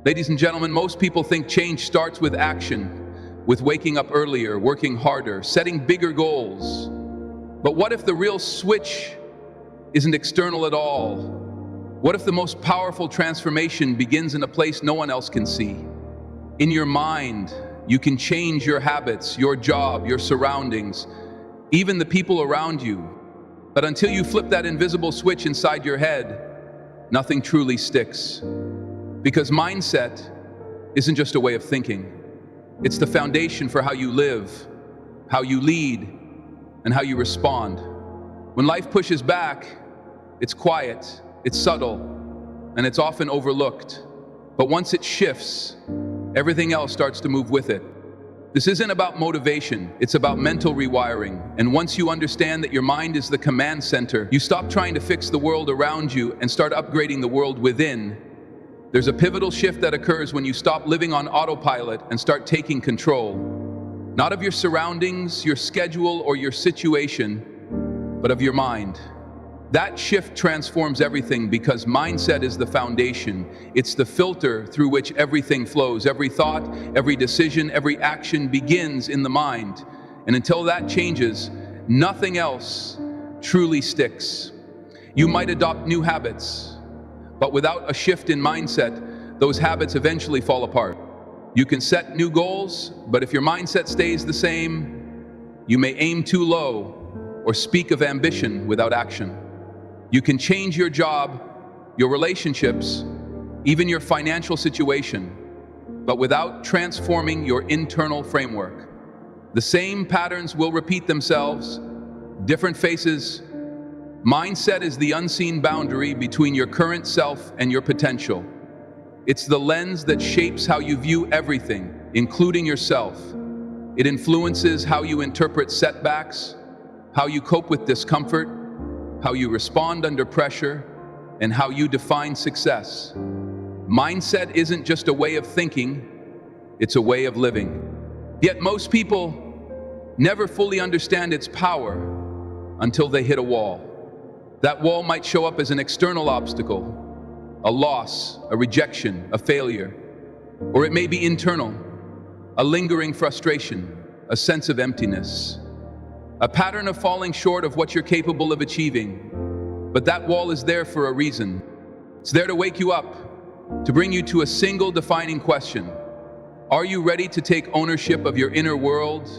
Ladies and gentlemen, most people think change starts with action, with waking up earlier, working harder, setting bigger goals. But what if the real switch isn't external at all? What if the most powerful transformation begins in a place no one else can see? In your mind, you can change your habits, your job, your surroundings, even the people around you. But until you flip that invisible switch inside your head, nothing truly sticks. Because mindset isn't just a way of thinking. It's the foundation for how you live, how you lead, and how you respond. When life pushes back, it's quiet, it's subtle, and it's often overlooked. But once it shifts, everything else starts to move with it. This isn't about motivation, it's about mental rewiring. And once you understand that your mind is the command center, you stop trying to fix the world around you and start upgrading the world within. There's a pivotal shift that occurs when you stop living on autopilot and start taking control. Not of your surroundings, your schedule, or your situation, but of your mind. That shift transforms everything because mindset is the foundation. It's the filter through which everything flows. Every thought, every decision, every action begins in the mind. And until that changes, nothing else truly sticks. You might adopt new habits, but without a shift in mindset, those habits eventually fall apart. You can set new goals, but if your mindset stays the same, you may aim too low or speak of ambition without action. You can change your job, your relationships, even your financial situation, but without transforming your internal framework. The same patterns will repeat themselves, different faces. Mindset is the unseen boundary between your current self and your potential. It's the lens that shapes how you view everything, including yourself. It influences how you interpret setbacks, how you cope with discomfort, how you respond under pressure, and how you define success. Mindset isn't just a way of thinking, it's a way of living. Yet most people never fully understand its power until they hit a wall. That wall might show up as an external obstacle, a loss, a rejection, a failure, or it may be internal, a lingering frustration, a sense of emptiness, a pattern of falling short of what you're capable of achieving. But that wall is there for a reason. It's there to wake you up, to bring you to a single defining question. Are you ready to take ownership of your inner world?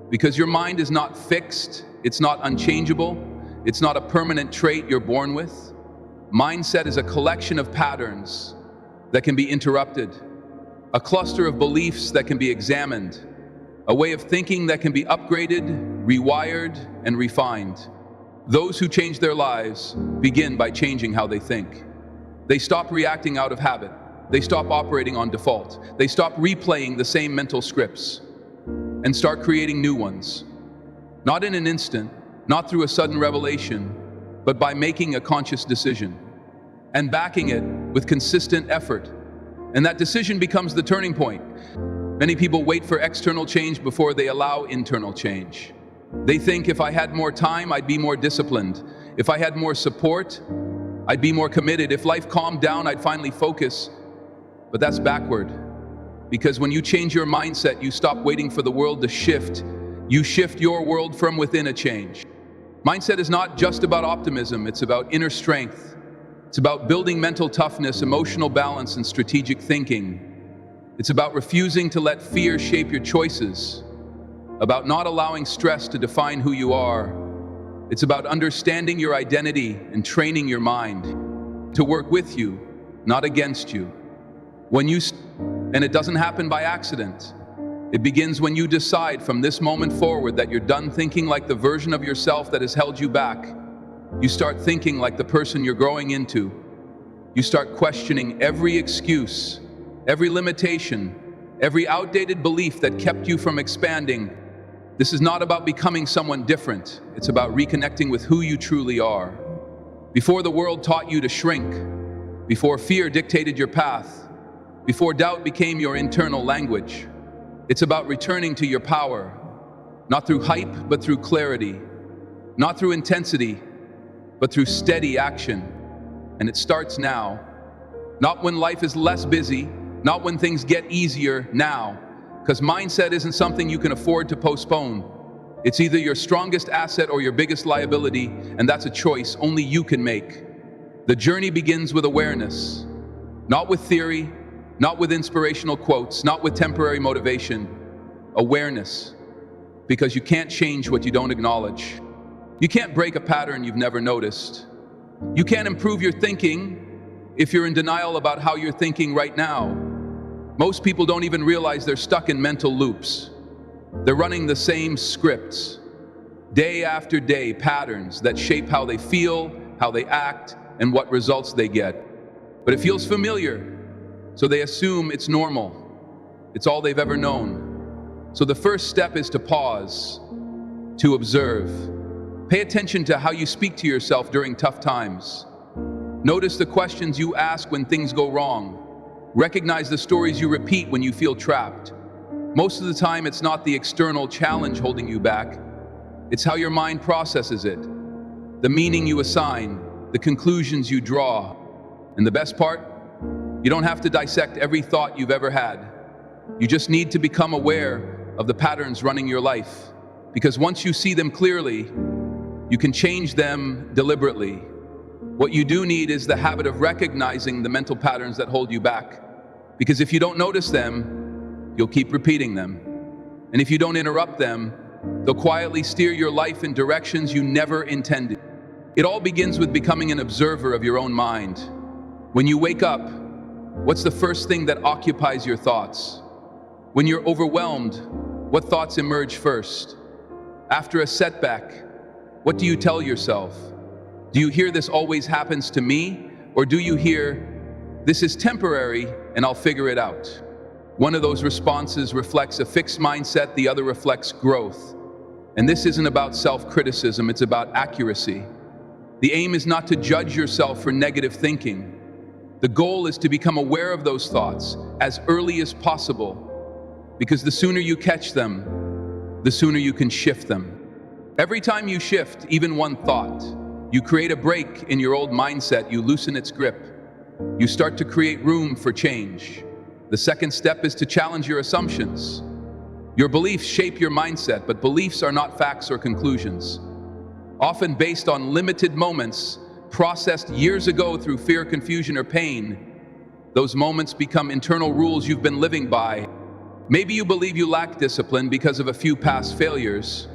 Because your mind is not fixed, it's not unchangeable, it's not a permanent trait you're born with. Mindset is a collection of patterns that can be interrupted, a cluster of beliefs that can be examined, a way of thinking that can be upgraded, rewired, and refined. Those who change their lives begin by changing how they think. They stop reacting out of habit. They stop operating on default. They stop replaying the same mental scripts and start creating new ones. Not in an instant, not through a sudden revelation, but by making a conscious decision and backing it with consistent effort. And that decision becomes the turning point. Many people wait for external change before they allow internal change. They think if I had more time, I'd be more disciplined. If I had more support, I'd be more committed. If life calmed down, I'd finally focus. But that's backward. Because when you change your mindset, you stop waiting for the world to shift. You shift your world from within a change. Mindset is not just about optimism, it's about inner strength. It's about building mental toughness, emotional balance, and strategic thinking. It's about refusing to let fear shape your choices, about not allowing stress to define who you are. It's about understanding your identity and training your mind to work with you, not against you. And it doesn't happen by accident. It begins when you decide from this moment forward that you're done thinking like the version of yourself that has held you back. You start thinking like the person you're growing into. You start questioning every excuse, every limitation, every outdated belief that kept you from expanding. This is not about becoming someone different. It's about reconnecting with who you truly are. Before the world taught you to shrink, before fear dictated your path, before doubt became your internal language, it's about returning to your power, not through hype, but through clarity, not through intensity, but through steady action. And it starts now, not when life is less busy, not when things get easier now, because mindset isn't something you can afford to postpone. It's either your strongest asset or your biggest liability, and that's a choice only you can make. The journey begins with awareness, not with theory, not with inspirational quotes, not with temporary motivation. Awareness, because you can't change what you don't acknowledge. You can't break a pattern you've never noticed. You can't improve your thinking if you're in denial about how you're thinking right now. Most people don't even realize they're stuck in mental loops. They're running the same scripts, day after day, patterns that shape how they feel, how they act, and what results they get. But it feels familiar, so they assume it's normal. It's all they've ever known. So the first step is to pause, to observe. Pay attention to how you speak to yourself during tough times. Notice the questions you ask when things go wrong. Recognize the stories you repeat when you feel trapped. Most of the time, it's not the external challenge holding you back. It's how your mind processes it, the meaning you assign, the conclusions you draw. And the best part? You don't have to dissect every thought you've ever had. You just need to become aware of the patterns running your life. Because once you see them clearly, you can change them deliberately. What you do need is the habit of recognizing the mental patterns that hold you back. Because if you don't notice them, you'll keep repeating them. And if you don't interrupt them, they'll quietly steer your life in directions you never intended. It all begins with becoming an observer of your own mind. When you wake up, what's the first thing that occupies your thoughts? When you're overwhelmed, what thoughts emerge first? After a setback, what do you tell yourself? Do you hear "this always happens to me"? Or do you hear "this is temporary and I'll figure it out"? One of those responses reflects a fixed mindset, the other reflects growth. And this isn't about self-criticism, it's about accuracy. The aim is not to judge yourself for negative thinking. The goal is to become aware of those thoughts as early as possible, because the sooner you catch them, the sooner you can shift them. Every time you shift, even one thought, you create a break in your old mindset, you loosen its grip. You start to create room for change. The second step is to challenge your assumptions. Your beliefs shape your mindset, but beliefs are not facts or conclusions. Often based on limited moments, processed years ago through fear, confusion, or pain, those moments become internal rules you've been living by. Maybe you believe you lack discipline because of a few past failures,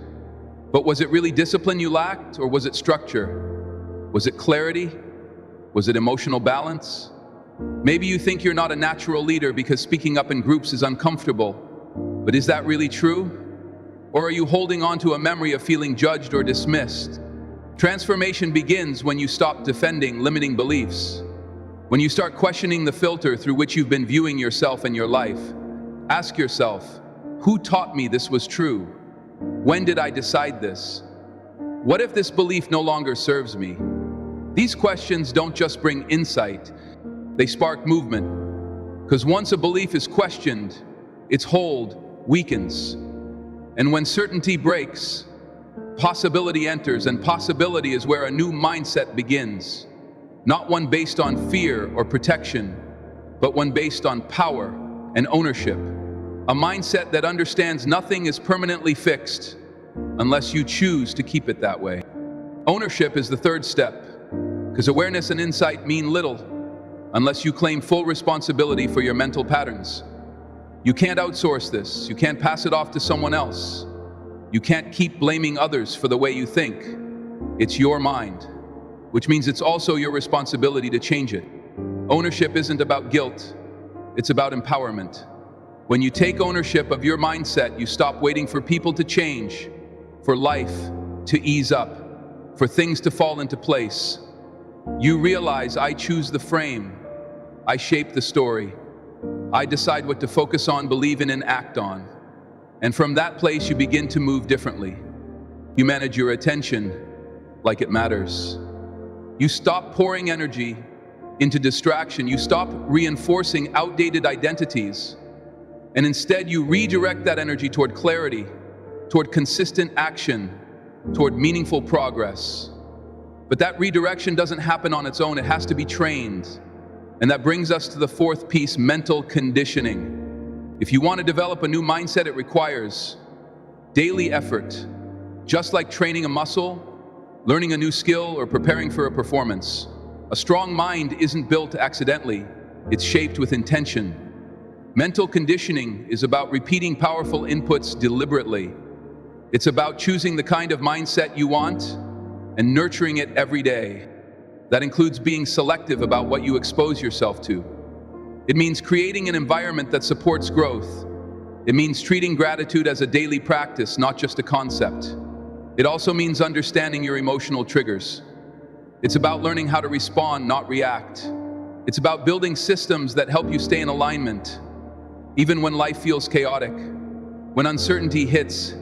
but was it really discipline you lacked, or was it structure? Was it clarity? Was it emotional balance? Maybe you think you're not a natural leader because speaking up in groups is uncomfortable, but is that really true? Or are you holding on to a memory of feeling judged or dismissed? Transformation begins when you stop defending limiting beliefs. When you start questioning the filter through which you've been viewing yourself and your life. Ask yourself, who taught me this was true? When did I decide this? What if this belief no longer serves me? These questions don't just bring insight, they spark movement. Because once a belief is questioned, its hold weakens. And when certainty breaks, possibility enters, and possibility is where a new mindset begins. Not one based on fear or protection, but one based on power and ownership. A mindset that understands nothing is permanently fixed unless you choose to keep it that way. Ownership is the third step, because awareness and insight mean little unless you claim full responsibility for your mental patterns. You can't outsource this. You can't pass it off to someone else. You can't keep blaming others for the way you think. It's your mind, which means it's also your responsibility to change it. Ownership isn't about guilt, it's about empowerment. When you take ownership of your mindset, you stop waiting for people to change, for life to ease up, for things to fall into place. You realize, I choose the frame, I shape the story. I decide what to focus on, believe in, and act on. And from that place, you begin to move differently. You manage your attention like it matters. You stop pouring energy into distraction. You stop reinforcing outdated identities. And instead, you redirect that energy toward clarity, toward consistent action, toward meaningful progress. But that redirection doesn't happen on its own. It has to be trained. And that brings us to the fourth piece, mental conditioning. If you want to develop a new mindset, it requires daily effort. Just like training a muscle, learning a new skill, or preparing for a performance. A strong mind isn't built accidentally, it's shaped with intention. Mental conditioning is about repeating powerful inputs deliberately. It's about choosing the kind of mindset you want and nurturing it every day. That includes being selective about what you expose yourself to. It means creating an environment that supports growth. It means treating gratitude as a daily practice, not just a concept. It also means understanding your emotional triggers. It's about learning how to respond, not react. It's about building systems that help you stay in alignment, even when life feels chaotic. When uncertainty hits,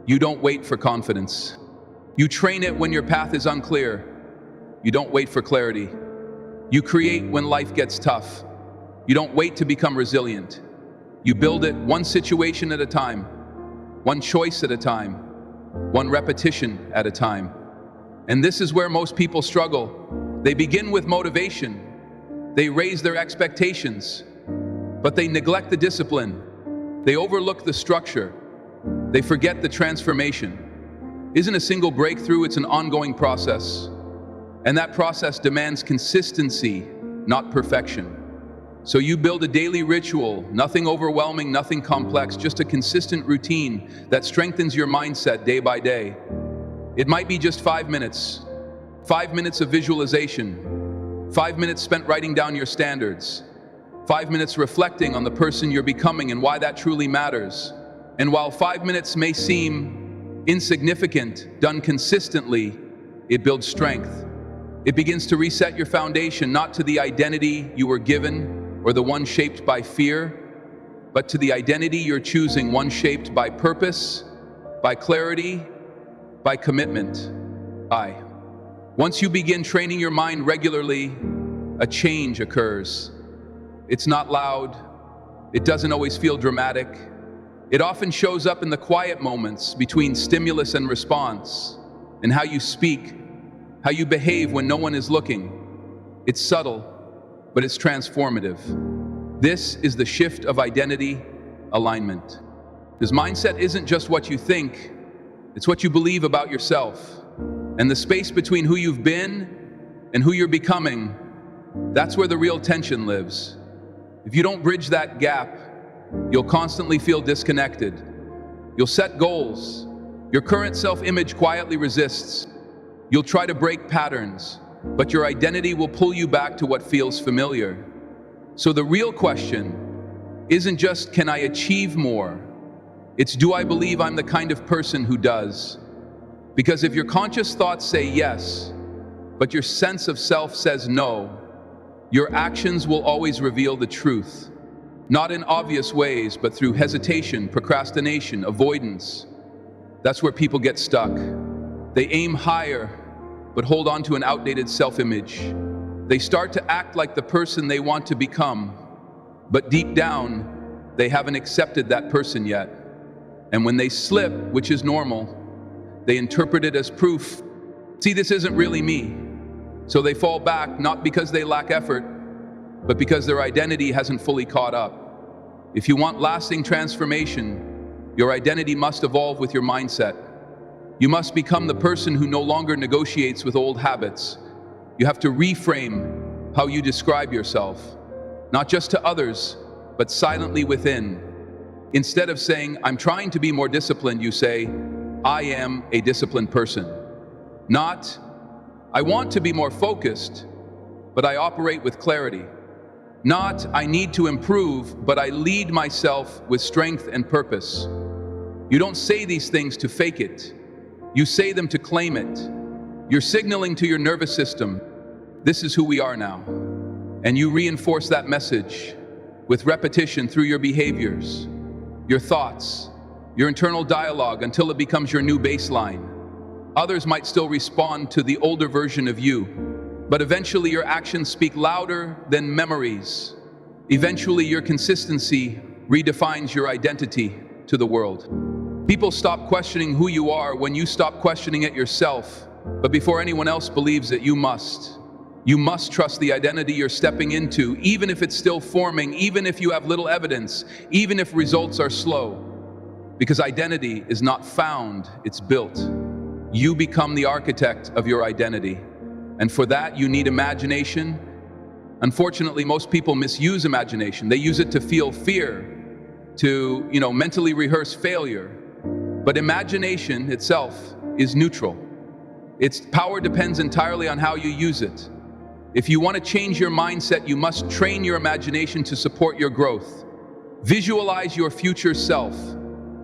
you don't wait for confidence. You train it when your path is unclear. You don't wait for clarity. You create when life gets tough. You don't wait to become resilient. You build it one situation at a time, one choice at a time, one repetition at a time. And this is where most people struggle. They begin with motivation. They raise their expectations, but they neglect the discipline. They overlook the structure. They forget the transformation. Isn't a single breakthrough, it's an ongoing process. And that process demands consistency, not perfection. So you build a daily ritual, nothing overwhelming, nothing complex, just a consistent routine that strengthens your mindset day by day. It might be just 5 minutes. 5 minutes of visualization. 5 minutes spent writing down your standards. 5 minutes reflecting on the person you're becoming and why that truly matters. And while 5 minutes may seem insignificant, done consistently, it builds strength. It begins to reset your foundation, not to the identity you were given or the one shaped by fear, but to the identity you're choosing, one shaped by purpose, by clarity, by commitment. Once you begin training your mind regularly, a change occurs. It's not loud. It doesn't always feel dramatic. It often shows up in the quiet moments between stimulus and response, in how you speak, how you behave when no one is looking. It's subtle, but it's transformative. This is the shift of identity alignment. Because mindset isn't just what you think, it's what you believe about yourself. And the space between who you've been and who you're becoming, that's where the real tension lives. If you don't bridge that gap, you'll constantly feel disconnected. You'll set goals. Your current self-image quietly resists. You'll try to break patterns, but your identity will pull you back to what feels familiar. So the real question isn't just, can I achieve more? It's, do I believe I'm the kind of person who does? Because if your conscious thoughts say yes, but your sense of self says no, your actions will always reveal the truth. Not in obvious ways, but through hesitation, procrastination, avoidance. That's where people get stuck. They aim higher, but hold on to an outdated self-image. They start to act like the person they want to become, but deep down, they haven't accepted that person yet. And when they slip, which is normal, they interpret it as proof. See, this isn't really me. So they fall back, not because they lack effort, but because their identity hasn't fully caught up. If you want lasting transformation, your identity must evolve with your mindset. You must become the person who no longer negotiates with old habits. You have to reframe how you describe yourself, not just to others, but silently within. Instead of saying, I'm trying to be more disciplined, you say, I am a disciplined person. Not, I want to be more focused, but I operate with clarity. Not, I need to improve, but I lead myself with strength and purpose. You don't say these things to fake it. You say them to claim it. You're signaling to your nervous system, this is who we are now. And you reinforce that message with repetition through your behaviors, your thoughts, your internal dialogue, until it becomes your new baseline. Others might still respond to the older version of you, but eventually your actions speak louder than memories. Eventually your consistency redefines your identity to the world. People stop questioning who you are when you stop questioning it yourself, but before anyone else believes it, you must. You must trust the identity you're stepping into, even if it's still forming, even if you have little evidence, even if results are slow. Because identity is not found, it's built. You become the architect of your identity. And for that, you need imagination. Unfortunately, most people misuse imagination. They use it to feel fear, to, mentally rehearse failure. But imagination itself is neutral. Its power depends entirely on how you use it. If you want to change your mindset, you must train your imagination to support your growth. Visualize your future self,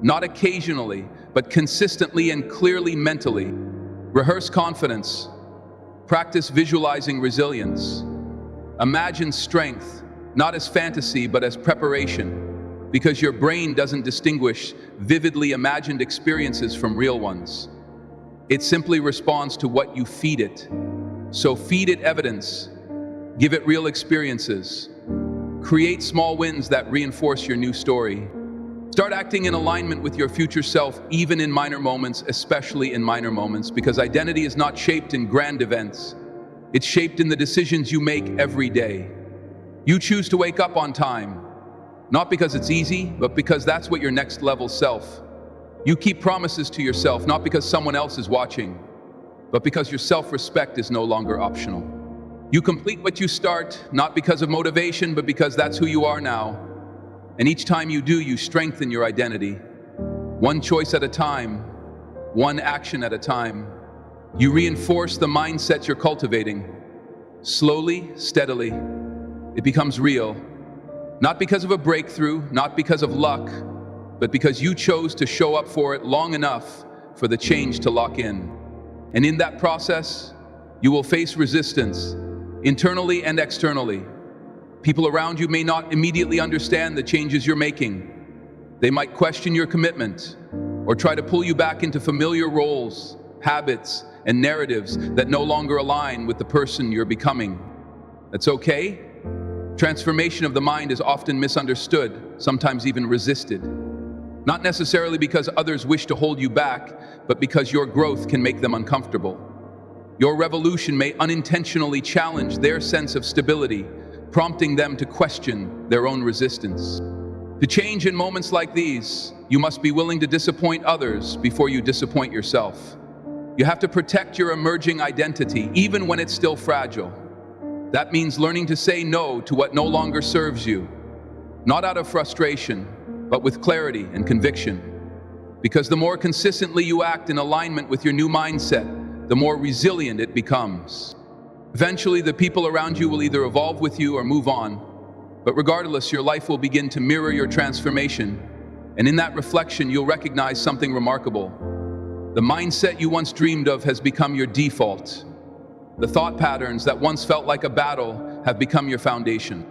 not occasionally, but consistently and clearly mentally. Rehearse confidence. Practice visualizing resilience. Imagine strength, not as fantasy, but as preparation, because your brain doesn't distinguish vividly imagined experiences from real ones. It simply responds to what you feed it. So feed it evidence, give it real experiences, create small wins that reinforce your new story. Start acting in alignment with your future self, even in minor moments, especially in minor moments, because identity is not shaped in grand events. It's shaped in the decisions you make every day. You choose to wake up on time, not because it's easy, but because that's what your next level self. You keep promises to yourself, not because someone else is watching, but because your self-respect is no longer optional. You complete what you start, not because of motivation, but because that's who you are now. And each time you do, you strengthen your identity. One choice at a time, one action at a time. You reinforce the mindset you're cultivating. Slowly, steadily, it becomes real. Not because of a breakthrough, not because of luck, but because you chose to show up for it long enough for the change to lock in. And in that process, you will face resistance, internally and externally. People around you may not immediately understand the changes you're making. They might question your commitment or try to pull you back into familiar roles, habits, and narratives that no longer align with the person you're becoming. That's okay. Transformation of the mind is often misunderstood, sometimes even resisted. Not necessarily because others wish to hold you back, but because your growth can make them uncomfortable. Your revolution may unintentionally challenge their sense of stability, prompting them to question their own resistance. To change in moments like these, you must be willing to disappoint others before you disappoint yourself. You have to protect your emerging identity, even when it's still fragile. That means learning to say no to what no longer serves you, not out of frustration, but with clarity and conviction. Because the more consistently you act in alignment with your new mindset, the more resilient it becomes. Eventually, the people around you will either evolve with you or move on. But regardless, your life will begin to mirror your transformation. And in that reflection, you'll recognize something remarkable. The mindset you once dreamed of has become your default. The thought patterns that once felt like a battle have become your foundation.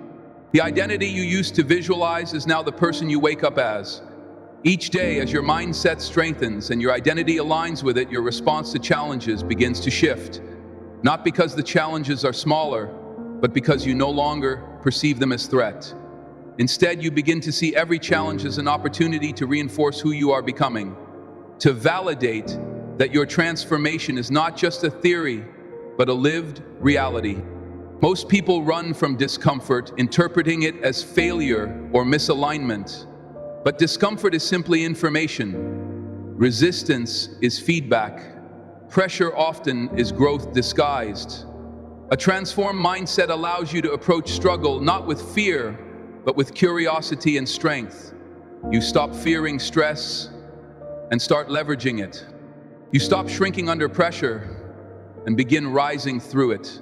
The identity you used to visualize is now the person you wake up as. Each day, as your mindset strengthens and your identity aligns with it, your response to challenges begins to shift. Not because the challenges are smaller, but because you no longer perceive them as threat. Instead, you begin to see every challenge as an opportunity to reinforce who you are becoming, to validate that your transformation is not just a theory, but a lived reality. Most people run from discomfort, interpreting it as failure or misalignment. But discomfort is simply information. Resistance is feedback. Pressure often is growth disguised. A transformed mindset allows you to approach struggle not with fear, but with curiosity and strength. You stop fearing stress and start leveraging it. You stop shrinking under pressure and begin rising through it.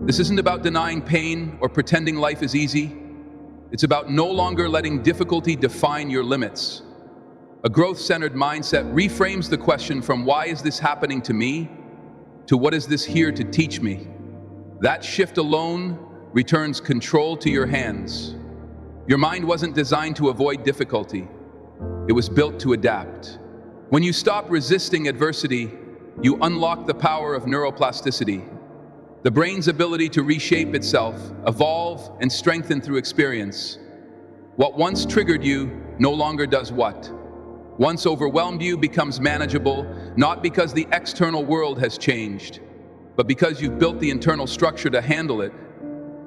This isn't about denying pain or pretending life is easy. It's about no longer letting difficulty define your limits. A growth-centered mindset reframes the question from "why is this happening to me?" to "what is this here to teach me?" That shift alone returns control to your hands. Your mind wasn't designed to avoid difficulty. It was built to adapt. When you stop resisting adversity, you unlock the power of neuroplasticity, the brain's ability to reshape itself, evolve, and strengthen through experience. What once triggered you no longer does what once overwhelmed you becomes manageable, not because the external world has changed, but because you've built the internal structure to handle it.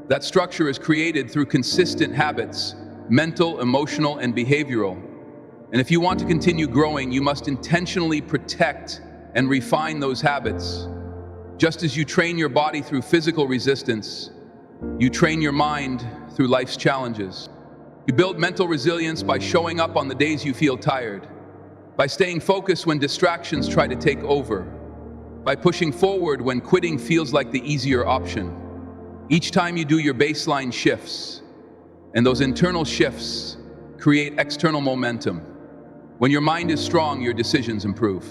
That structure is created through consistent habits, mental, emotional, and behavioral. And if you want to continue growing, you must intentionally protect and refine those habits. Just as you train your body through physical resistance, you train your mind through life's challenges. You build mental resilience by showing up on the days you feel tired, by staying focused when distractions try to take over, by pushing forward when quitting feels like the easier option. Each time you do your baseline shifts, and those internal shifts create external momentum. When your mind is strong, your decisions improve.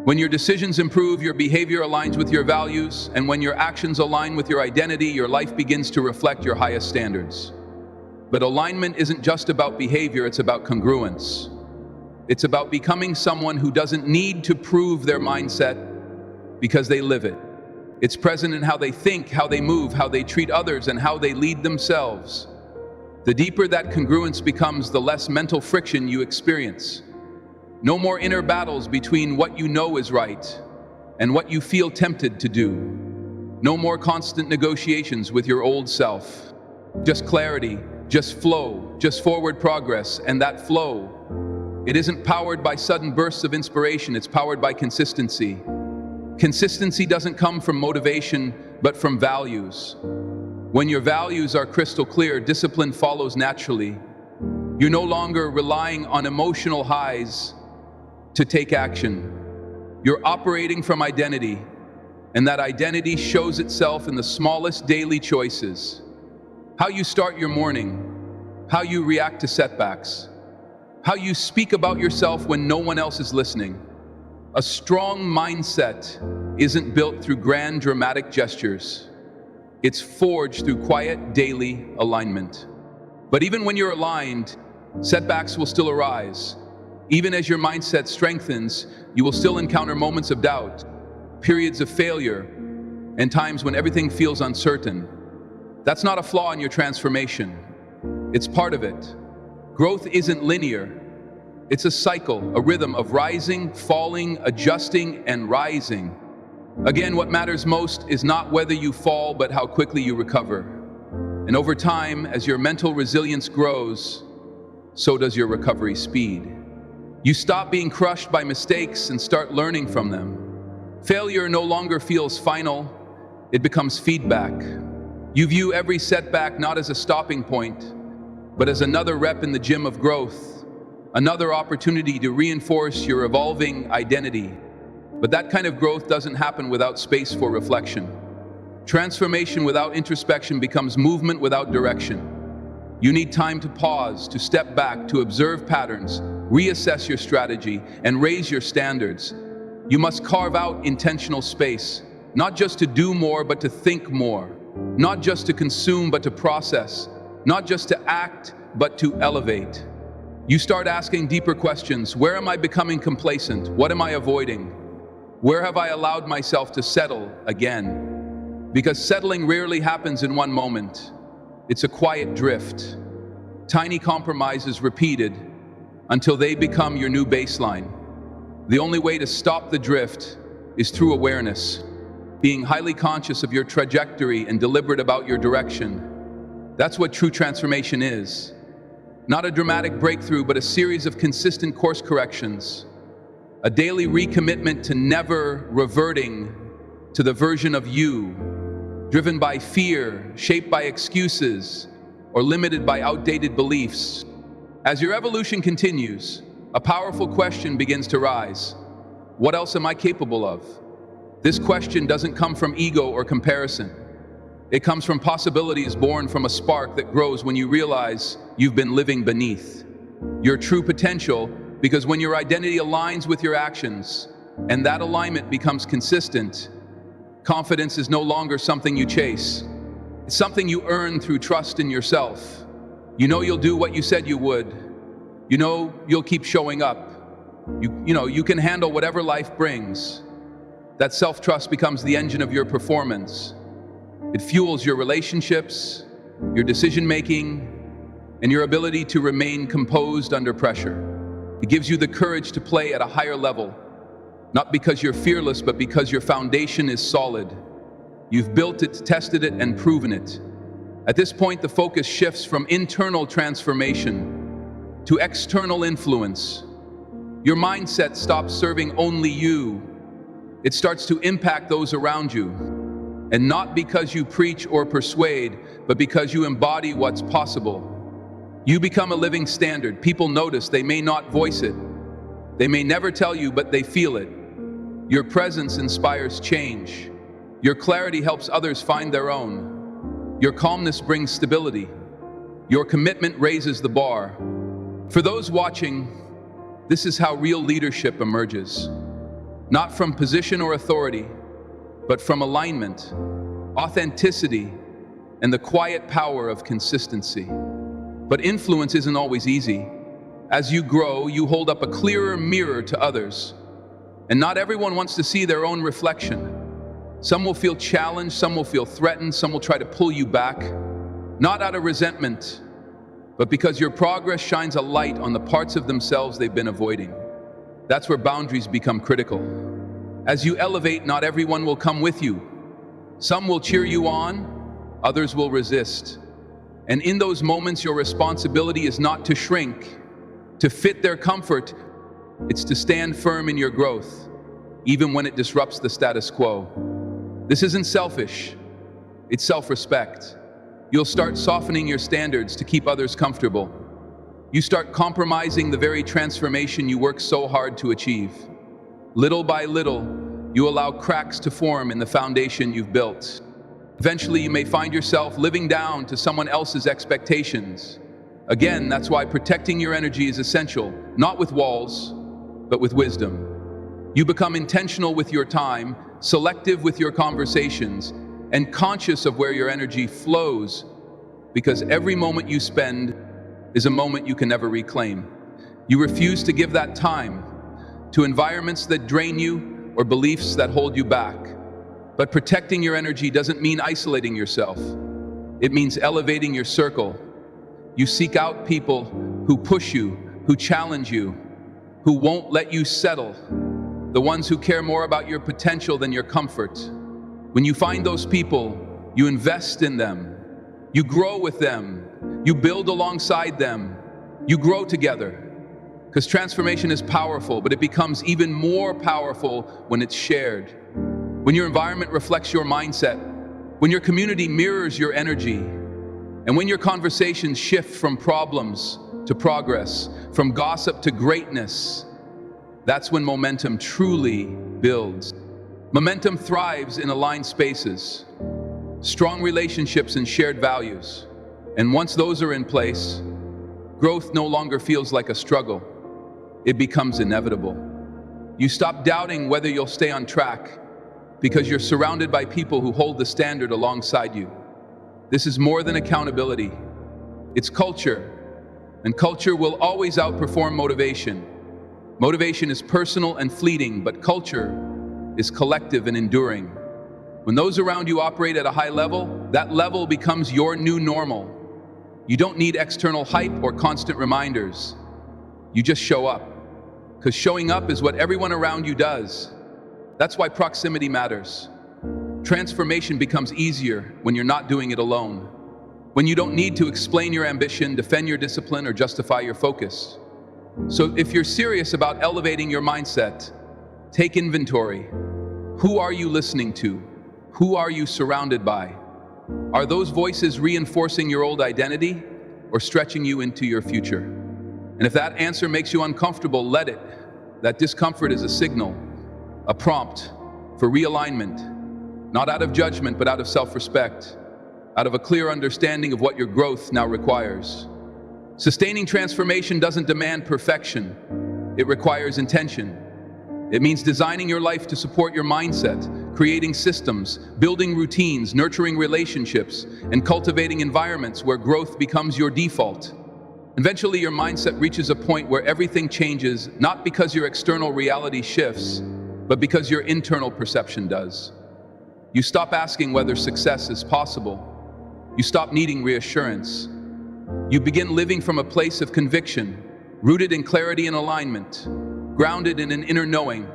When your decisions improve, your behavior aligns with your values, and when your actions align with your identity, your life begins to reflect your highest standards. But alignment isn't just about behavior, it's about congruence. It's about becoming someone who doesn't need to prove their mindset because they live it. It's present in how they think, how they move, how they treat others, and how they lead themselves. The deeper that congruence becomes, the less mental friction you experience. No more inner battles between what you know is right and what you feel tempted to do. No more constant negotiations with your old self. Just clarity, just flow, just forward progress, and that flow, it isn't powered by sudden bursts of inspiration, it's powered by consistency. Consistency doesn't come from motivation, but from values. When your values are crystal clear, discipline follows naturally. You're no longer relying on emotional highs to take action. You're operating from identity, and that identity shows itself in the smallest daily choices. How you start your morning, how you react to setbacks, how you speak about yourself when no one else is listening. A strong mindset isn't built through grand dramatic gestures. It's forged through quiet daily alignment. But even when you're aligned, setbacks will still arise. Even as your mindset strengthens, you will still encounter moments of doubt, periods of failure, and times when everything feels uncertain. That's not a flaw in your transformation. It's part of it. Growth isn't linear. It's a cycle, a rhythm of rising, falling, adjusting, and rising. Again, what matters most is not whether you fall, but how quickly you recover. And over time, as your mental resilience grows, so does your recovery speed. You stop being crushed by mistakes and start learning from them. Failure no longer feels final, it becomes feedback. You view every setback not as a stopping point, but as another rep in the gym of growth, another opportunity to reinforce your evolving identity. But that kind of growth doesn't happen without space for reflection. Transformation without introspection becomes movement without direction. You need time to pause, to step back, to observe patterns, reassess your strategy, and raise your standards. You must carve out intentional space, not just to do more, but to think more. Not just to consume, but to process. Not just to act, but to elevate. You start asking deeper questions. Where am I becoming complacent? What am I avoiding? Where have I allowed myself to settle again? Because settling rarely happens in one moment. It's a quiet drift. Tiny compromises repeated until they become your new baseline. The only way to stop the drift is through awareness, being highly conscious of your trajectory and deliberate about your direction. That's what true transformation is. Not a dramatic breakthrough, but a series of consistent course corrections. A daily recommitment to never reverting to the version of you, driven by fear, shaped by excuses, or limited by outdated beliefs. As your evolution continues, a powerful question begins to rise. What else am I capable of? This question doesn't come from ego or comparison. It comes from possibilities born from a spark that grows when you realize you've been living beneath your true potential. Because when your identity aligns with your actions, and that alignment becomes consistent, confidence is no longer something you chase. It's something you earn through trust in yourself. You know you'll do what you said you would. You know you'll keep showing up. You know you can handle whatever life brings. That self-trust becomes the engine of your performance. It fuels your relationships, your decision-making, and your ability to remain composed under pressure. It gives you the courage to play at a higher level, not because you're fearless, but because your foundation is solid. You've built it, tested it, and proven it. At this point, the focus shifts from internal transformation to external influence. Your mindset stops serving only you. It starts to impact those around you. And not because you preach or persuade, but because you embody what's possible. You become a living standard. People notice. They may not voice it. They may never tell you, but they feel it. Your presence inspires change. Your clarity helps others find their own. Your calmness brings stability. Your commitment raises the bar. For those watching, this is how real leadership emerges. Not from position or authority, but from alignment, authenticity, and the quiet power of consistency. But influence isn't always easy. As you grow, you hold up a clearer mirror to others. And not everyone wants to see their own reflection. Some will feel challenged, some will feel threatened, some will try to pull you back. Not out of resentment, but because your progress shines a light on the parts of themselves they've been avoiding. That's where boundaries become critical. As you elevate, not everyone will come with you. Some will cheer you on, others will resist. And in those moments, your responsibility is not to shrink, to fit their comfort. It's to stand firm in your growth, even when it disrupts the status quo. This isn't selfish, it's self-respect. You'll start softening your standards to keep others comfortable. You start compromising the very transformation you work so hard to achieve. Little by little, you allow cracks to form in the foundation you've built. Eventually, you may find yourself living down to someone else's expectations. Again, that's why protecting your energy is essential, not with walls, but with wisdom. You become intentional with your time, selective with your conversations, and conscious of where your energy flows, because every moment you spend is a moment you can never reclaim. You refuse to give that time to environments that drain you or beliefs that hold you back. But protecting your energy doesn't mean isolating yourself. It means elevating your circle. You seek out people who push you, who challenge you, who won't let you settle, the ones who care more about your potential than your comfort. When you find those people, you invest in them, you grow with them, you build alongside them, you grow together. Because transformation is powerful, but it becomes even more powerful when it's shared. When your environment reflects your mindset, when your community mirrors your energy, and when your conversations shift from problems to progress, from gossip to greatness, that's when momentum truly builds. Momentum thrives in aligned spaces, strong relationships and shared values. And once those are in place, growth no longer feels like a struggle. It becomes inevitable. You stop doubting whether you'll stay on track because you're surrounded by people who hold the standard alongside you. This is more than accountability. It's culture. And culture will always outperform motivation. Motivation is personal and fleeting, but culture is collective and enduring. When those around you operate at a high level, that level becomes your new normal. You don't need external hype or constant reminders. You just show up. Because showing up is what everyone around you does. That's why proximity matters. Transformation becomes easier when you're not doing it alone. When you don't need to explain your ambition, defend your discipline, or justify your focus. So if you're serious about elevating your mindset, take inventory. Who are you listening to? Who are you surrounded by? Are those voices reinforcing your old identity or stretching you into your future? And if that answer makes you uncomfortable, let it. That discomfort is a signal, a prompt for realignment, not out of judgment, but out of self-respect, out of a clear understanding of what your growth now requires. Sustaining transformation doesn't demand perfection. It requires intention. It means designing your life to support your mindset, creating systems, building routines, nurturing relationships, and cultivating environments where growth becomes your default. Eventually, your mindset reaches a point where everything changes, not because your external reality shifts, but because your internal perception does. You stop asking whether success is possible. You stop needing reassurance. You begin living from a place of conviction, rooted in clarity and alignment, grounded in an inner knowing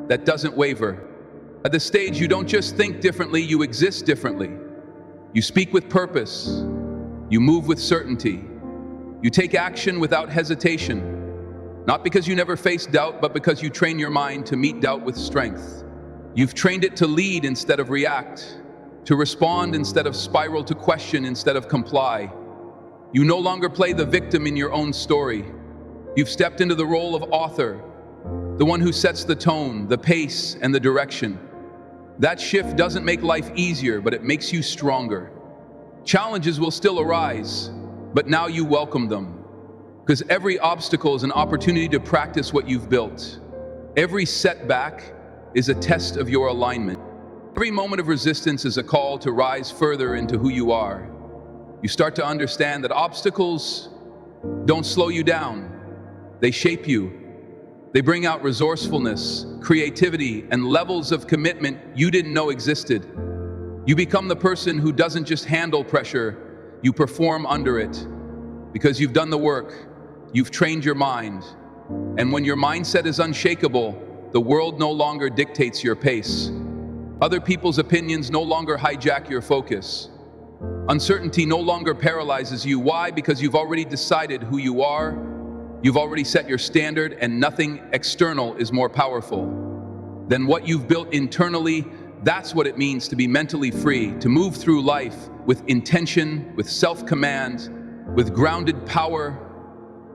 that doesn't waver. At this stage, you don't just think differently, you exist differently. You speak with purpose. You move with certainty. You take action without hesitation. Not because you never face doubt, but because you train your mind to meet doubt with strength. You've trained it to lead instead of react, to respond instead of spiral, to question instead of comply. You no longer play the victim in your own story. You've stepped into the role of author, the one who sets the tone, the pace, and the direction. That shift doesn't make life easier, but it makes you stronger. Challenges will still arise, but now you welcome them. Because every obstacle is an opportunity to practice what you've built. Every setback is a test of your alignment. Every moment of resistance is a call to rise further into who you are. You start to understand that obstacles don't slow you down. They shape you. They bring out resourcefulness, creativity, and levels of commitment you didn't know existed. You become the person who doesn't just handle pressure, you perform under it. Because you've done the work, you've trained your mind. And when your mindset is unshakable, the world no longer dictates your pace. Other people's opinions no longer hijack your focus. Uncertainty no longer paralyzes you. Why? Because you've already decided who you are. You've already set your standard, and nothing external is more powerful than what you've built internally. That's what it means to be mentally free, to move through life with intention, with self-command, with grounded power.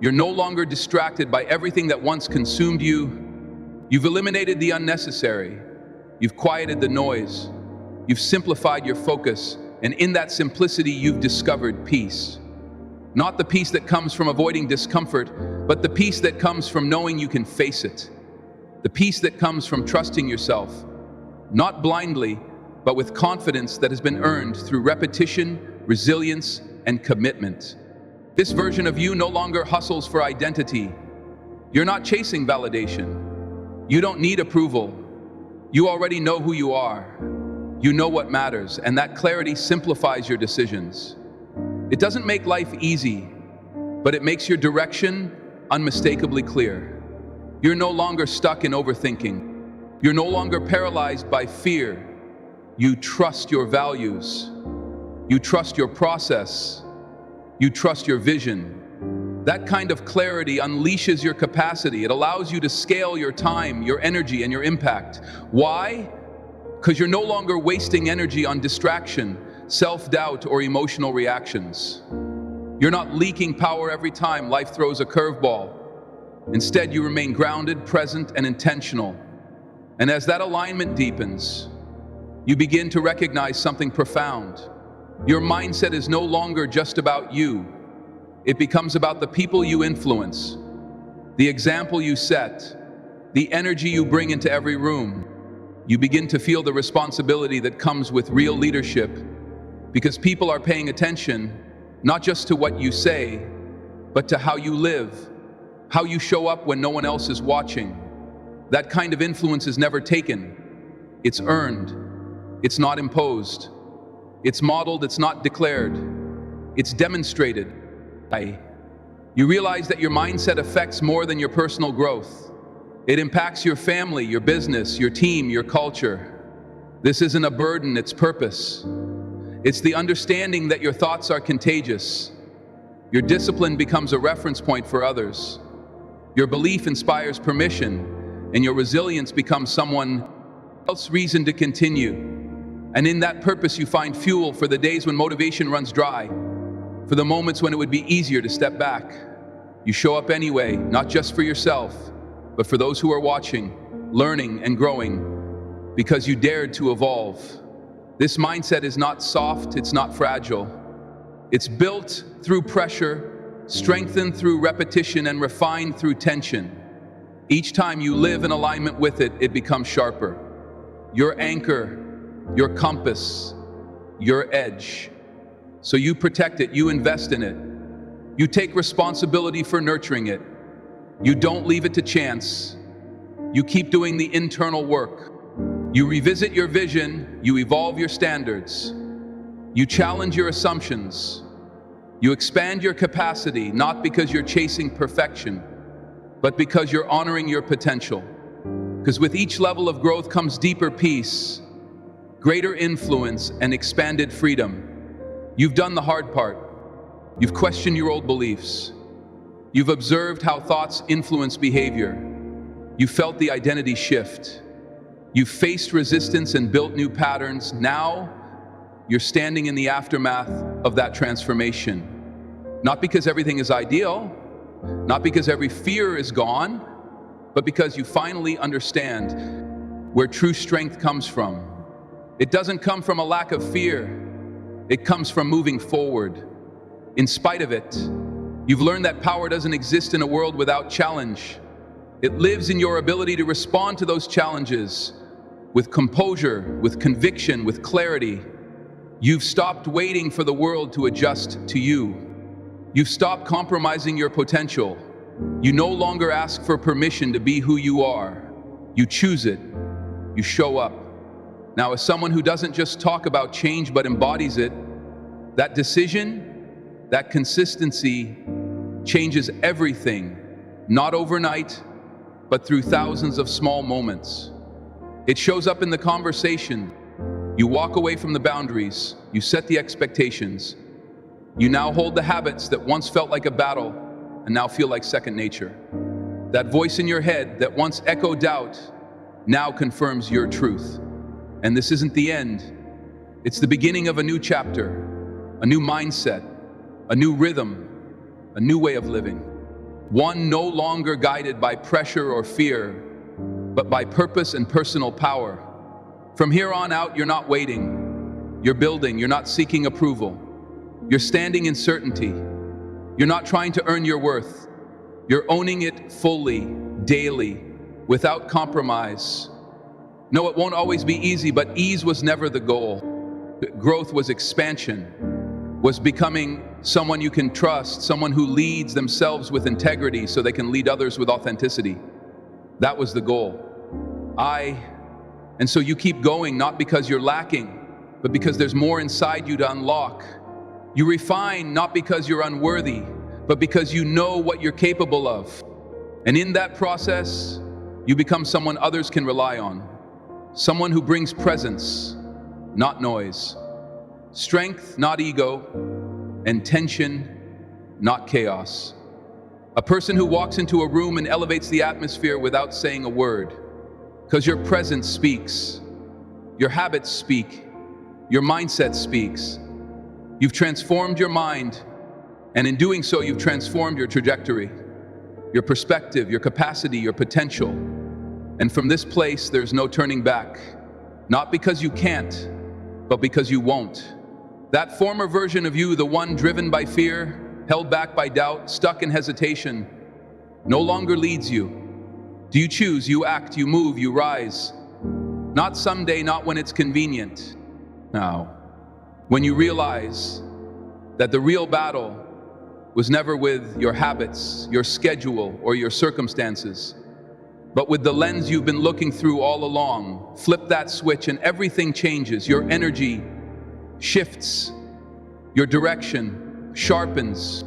You're no longer distracted by everything that once consumed you. You've eliminated the unnecessary. You've quieted the noise. You've simplified your focus, and in that simplicity, you've discovered peace. Not the peace that comes from avoiding discomfort, but the peace that comes from knowing you can face it. The peace that comes from trusting yourself, not blindly, but with confidence that has been earned through repetition, resilience, and commitment. This version of you no longer hustles for identity. You're not chasing validation. You don't need approval. You already know who you are. You know what matters, and that clarity simplifies your decisions. It doesn't make life easy, but it makes your direction unmistakably clear. You're no longer stuck in overthinking. You're no longer paralyzed by fear. You trust your values. You trust your process. You trust your vision. That kind of clarity unleashes your capacity. It allows you to scale your time, your energy, and your impact. Why? Because you're no longer wasting energy on distraction, self-doubt, or emotional reactions. You're not leaking power every time life throws a curveball. Instead, you remain grounded, present, and intentional. And as that alignment deepens, you begin to recognize something profound. Your mindset is no longer just about you. It becomes about the people you influence, the example you set, the energy you bring into every room. You begin to feel the responsibility that comes with real leadership, because people are paying attention not just to what you say, but to how you live, how you show up when no one else is watching. That kind of influence is never taken. It's earned. It's not imposed. It's modeled. It's not declared. It's demonstrated. You realize that your mindset affects more than your personal growth. It impacts your family, your business, your team, your culture. This isn't a burden, it's purpose. It's the understanding that your thoughts are contagious. Your discipline becomes a reference point for others. Your belief inspires permission, and your resilience becomes someone else's reason to continue. And in that purpose, you find fuel for the days when motivation runs dry, for the moments when it would be easier to step back. You show up anyway, not just for yourself, but for those who are watching, learning, and growing, because you dared to evolve. This mindset is not soft, it's not fragile. It's built through pressure, strengthened through repetition, and refined through tension. Each time you live in alignment with it, it becomes sharper. Your anchor, your compass, your edge. So you protect it, you invest in it. You take responsibility for nurturing it. You don't leave it to chance. You keep doing the internal work. You revisit your vision, you evolve your standards. You challenge your assumptions. You expand your capacity, not because you're chasing perfection, but because you're honoring your potential. Because with each level of growth comes deeper peace, greater influence, and expanded freedom. You've done the hard part. You've questioned your old beliefs. You've observed how thoughts influence behavior. You've felt the identity shift. You've faced resistance and built new patterns. Now, you're standing in the aftermath of that transformation. Not because everything is ideal, not because every fear is gone, but because you finally understand where true strength comes from. It doesn't come from a lack of fear. It comes from moving forward. In spite of it, you've learned that power doesn't exist in a world without challenge. It lives in your ability to respond to those challenges with composure, with conviction, with clarity. You've stopped waiting for the world to adjust to you. You've stopped compromising your potential. You no longer ask for permission to be who you are. You choose it. You show up. Now, as someone who doesn't just talk about change but embodies it, that decision, that consistency changes everything, not overnight, but through thousands of small moments. It shows up in the conversation. You walk away from the boundaries. You set the expectations. You now hold the habits that once felt like a battle and now feel like second nature. That voice in your head that once echoed doubt now confirms your truth. And this isn't the end. It's the beginning of a new chapter, a new mindset, a new rhythm, a new way of living. One no longer guided by pressure or fear, but by purpose and personal power. From here on out, you're not waiting. You're building. You're not seeking approval. You're standing in certainty. You're not trying to earn your worth. You're owning it fully, daily, without compromise. No, it won't always be easy, but ease was never the goal. Growth was expansion, was becoming someone you can trust, someone who leads themselves with integrity so they can lead others with authenticity. That was the goal. And so you keep going, not because you're lacking, but because there's more inside you to unlock. You refine, not because you're unworthy, but because you know what you're capable of. And in that process, you become someone others can rely on. Someone who brings presence, not noise. Strength, not ego. And tension, not chaos. A person who walks into a room and elevates the atmosphere without saying a word. Because your presence speaks. Your habits speak. Your mindset speaks. You've transformed your mind, and in doing so, you've transformed your trajectory, your perspective, your capacity, your potential. And from this place, there's no turning back. Not because you can't, but because you won't. That former version of you, the one driven by fear, held back by doubt, stuck in hesitation, no longer leads you. Do you choose, you act, you move, you rise. Not someday, not when it's convenient. Now, when you realize that the real battle was never with your habits, your schedule, or your circumstances, but with the lens you've been looking through all along, flip that switch and everything changes. Your energy shifts, your direction sharpens,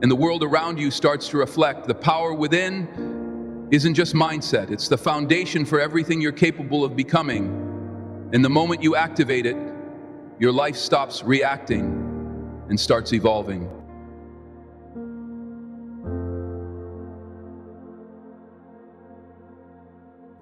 and the world around you starts to reflect. The power within isn't just mindset, it's the foundation for everything you're capable of becoming. And the moment you activate it, your life stops reacting and starts evolving.